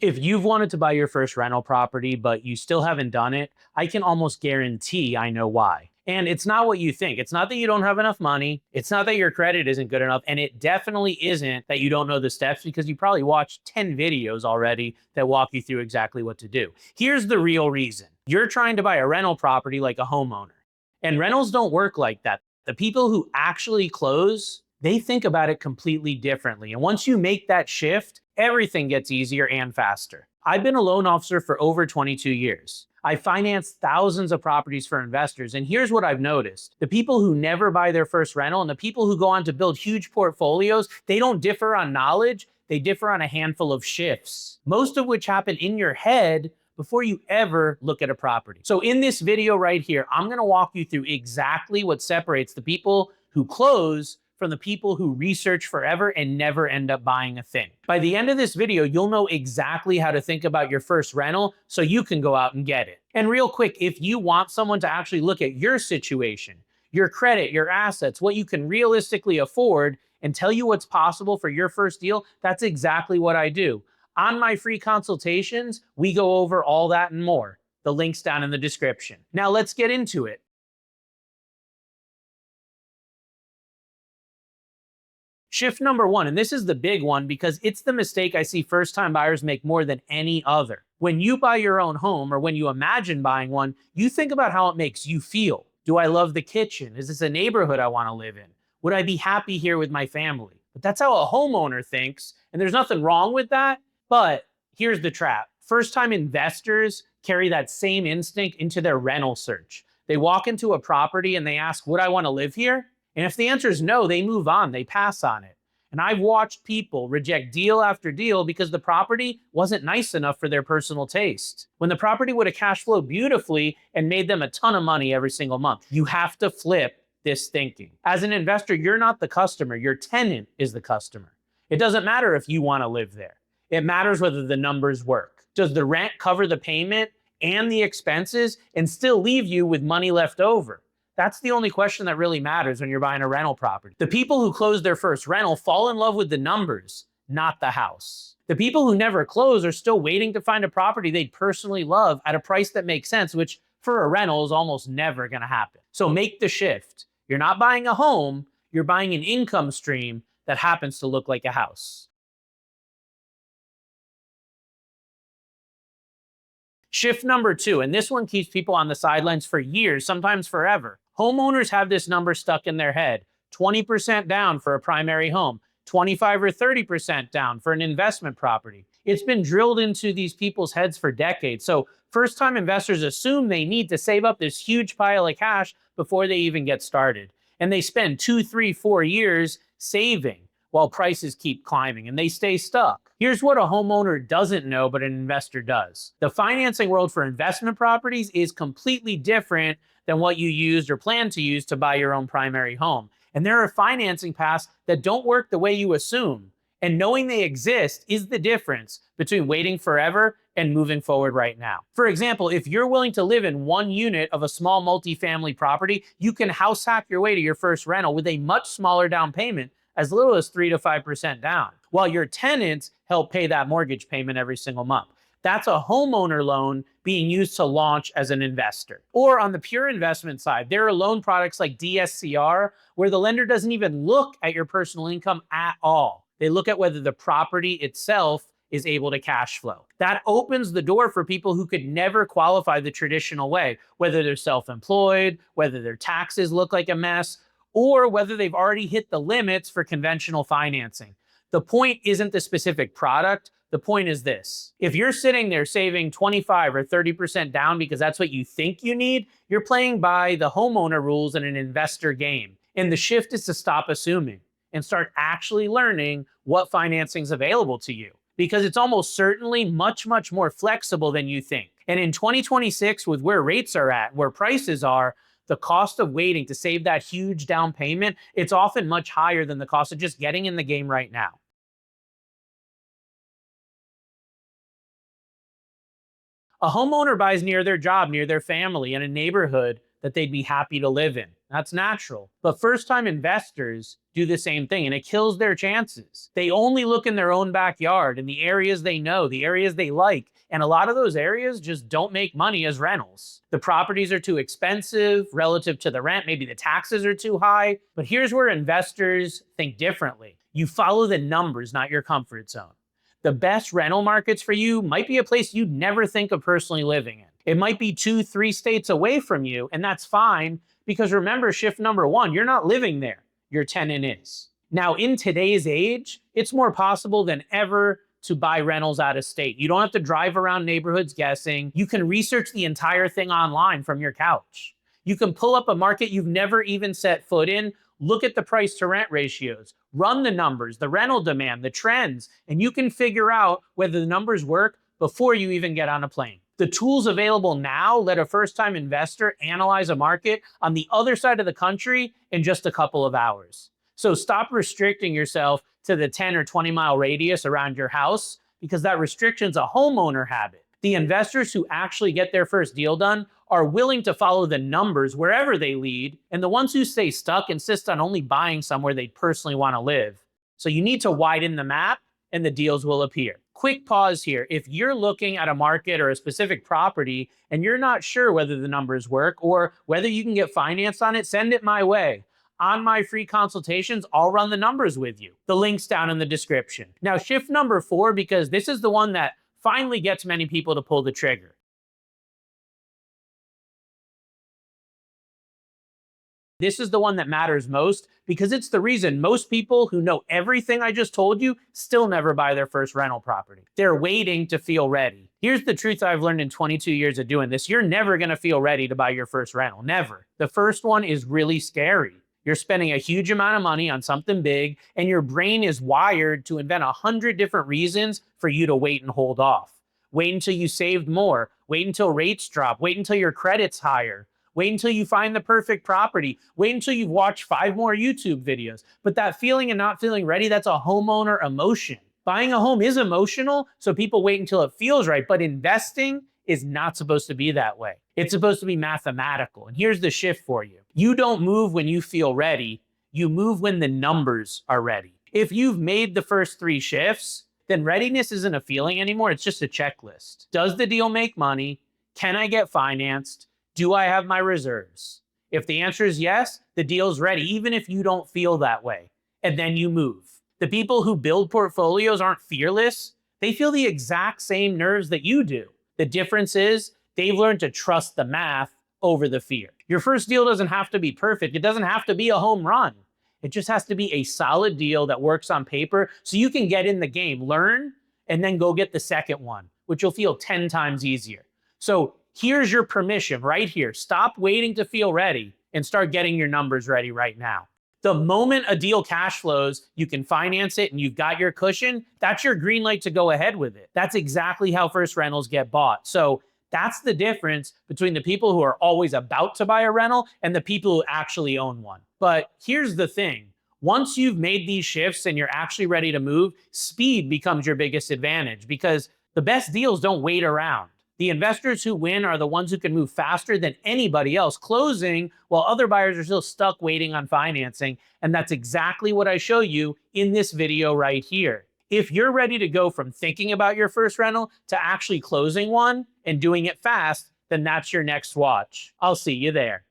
If you've wanted to buy your first rental property, but you still haven't done it, I can almost guarantee I know why. And it's not what you think. It's not that you don't have enough money. It's not that your credit isn't good enough. And it definitely isn't that you don't know the steps because you probably watched 10 videos already that walk you through exactly what to do. Here's the real reason. You're trying to buy a rental property like a homeowner. And rentals don't work like that. The people who actually close, they think about it completely differently. And once you make that shift, everything gets easier and faster. I've been a loan officer for over 22 years. I finance thousands of properties for investors. And here's what I've noticed. The people who never buy their first rental and the people who go on to build huge portfolios, they don't differ on knowledge. They differ on a handful of shifts, most of which happen in your head before you ever look at a property. So in this video right here, I'm going to walk you through exactly what separates the people who close from the people who research forever and never end up buying a thing. By the end of this video, you'll know exactly how to think about your first rental so you can go out and get it. And real quick, if you want someone to actually look at your situation, your credit, your assets, what you can realistically afford, and tell you what's possible for your first deal, that's exactly what I do. On my free consultations, we go over all that and more. The link's down in the description. Now let's get into it. Shift number one, and this is the big one because it's the mistake I see first-time buyers make more than any other. When you buy your own home or when you imagine buying one, you think about how it makes you feel. Do I love the kitchen? Is this a neighborhood I want to live in? Would I be happy here with my family? But that's how a homeowner thinks, and there's nothing wrong with that. But here's the trap. First-time investors carry that same instinct into their rental search. They walk into a property and they ask, would I want to live here? And if the answer is no, they move on, they pass on it. And I've watched people reject deal after deal because the property wasn't nice enough for their personal taste. When the property would have cash flowed beautifully and made them a ton of money every single month. You have to flip this thinking. As an investor, you're not the customer, your tenant is the customer. It doesn't matter if you want to live there. It matters whether the numbers work. Does the rent cover the payment and the expenses and still leave you with money left over? That's the only question that really matters when you're buying a rental property. The people who close their first rental fall in love with the numbers, not the house. The people who never close are still waiting to find a property they'd personally love at a price that makes sense, which for a rental is almost never going to happen. So make the shift. You're not buying a home, you're buying an income stream that happens to look like a house. Shift number two, and this one keeps people on the sidelines for years, sometimes forever. Homeowners have this number stuck in their head. 20% down for a primary home, 25 or 30% down for an investment property. It's been drilled into these people's heads for decades. So first-time investors assume they need to save up this huge pile of cash before they even get started. And they spend 2, 3, 4 years saving while prices keep climbing and they stay stuck. Here's what a homeowner doesn't know, but an investor does. The financing world for investment properties is completely different than what you used or plan to use to buy your own primary home. And there are financing paths that don't work the way you assume. And knowing they exist is the difference between waiting forever and moving forward right now. For example, if you're willing to live in one unit of a small multifamily property, you can house hack your way to your first rental with a much smaller down payment, as little as 3 to 5% down, while your tenants help pay that mortgage payment every single month. That's a homeowner loan being used to launch as an investor. Or on the pure investment side, there are loan products like DSCR where the lender doesn't even look at your personal income at all. They look at whether the property itself is able to cash flow. That opens the door for people who could never qualify the traditional way, whether they're self-employed, whether their taxes look like a mess, or whether they've already hit the limits for conventional financing. The point isn't the specific product. The point is this. If you're sitting there saving 25 or 30% down because that's what you think you need, you're playing by the homeowner rules in an investor game. And the shift is to stop assuming and start actually learning what financing is available to you, because it's almost certainly much, much more flexible than you think. And in 2026, with where rates are at, where prices are, the cost of waiting to save that huge down payment, it's often much higher than the cost of just getting in the game right now. A homeowner buys near their job, near their family, in a neighborhood that they'd be happy to live in. That's natural. But first-time investors do the same thing, and it kills their chances. They only look in their own backyard, in the areas they know, the areas they like, and a lot of those areas just don't make money as rentals. The properties are too expensive relative to the rent. Maybe the taxes are too high. But here's where investors think differently. You follow the numbers, not your comfort zone. The best rental markets for you might be a place you'd never think of personally living in. It might be 2-3 states away from you, and that's fine, because remember, shift number one, you're not living there. Your tenant is. Now, in today's age, it's more possible than ever to buy rentals out of state. You don't have to drive around neighborhoods guessing. You can research the entire thing online from your couch. You can pull up a market you've never even set foot in, look at the price to rent ratios, run the numbers, the rental demand, the trends, and you can figure out whether the numbers work before you even get on a plane. The tools available now let a first-time investor analyze a market on the other side of the country in just a couple of hours. So stop restricting yourself to the 10 or 20 mile radius around your house, because that restriction's a homeowner habit. The investors who actually get their first deal done are willing to follow the numbers wherever they lead, and the ones who stay stuck insist on only buying somewhere they personally want to live. So you need to widen the map and the deals will appear. Quick pause here. If you're looking at a market or a specific property and you're not sure whether the numbers work or whether you can get financed on it, send it my way. On my free consultations, I'll run the numbers with you. The link's down in the description. Now, shift number 4, because this is the one that finally gets many people to pull the trigger. This is the one that matters most, because it's the reason most people who know everything I just told you still never buy their first rental property. They're waiting to feel ready. Here's the truth I've learned in 22 years of doing this. You're never going to feel ready to buy your first rental. Never. The first one is really scary. You're spending a huge amount of money on something big, and your brain is wired to invent 100 different reasons for you to wait and hold off. Wait until you saved more. Wait until rates drop. Wait until your credit's higher. Wait until you find the perfect property. Wait until you've watched 5 more YouTube videos. But that feeling and not feeling ready, that's a homeowner emotion. Buying a home is emotional, so people wait until it feels right. But investing is not supposed to be that way. It's supposed to be mathematical. And here's the shift for you. You don't move when you feel ready. You move when the numbers are ready. If you've made the first 3 shifts, then readiness isn't a feeling anymore. It's just a checklist. Does the deal make money? Can I get financed? Do I have my reserves? If the answer is yes, the deal's ready, even if you don't feel that way. And then you move. The people who build portfolios aren't fearless. They feel the exact same nerves that you do. The difference is they've learned to trust the math over the fear. Your first deal doesn't have to be perfect. It doesn't have to be a home run. It just has to be a solid deal that works on paper so you can get in the game, learn, and then go get the second one, which you'll feel 10 times easier. So here's your permission right here. Stop waiting to feel ready and start getting your numbers ready right now. The moment a deal cash flows, you can finance it and you've got your cushion, that's your green light to go ahead with it. That's exactly how first rentals get bought. So that's the difference between the people who are always about to buy a rental and the people who actually own one. But here's the thing. Once you've made these shifts and you're actually ready to move, speed becomes your biggest advantage, because the best deals don't wait around. The investors who win are the ones who can move faster than anybody else, closing while other buyers are still stuck waiting on financing. And that's exactly what I show you in this video right here. If you're ready to go from thinking about your first rental to actually closing one and doing it fast, then that's your next watch. I'll see you there.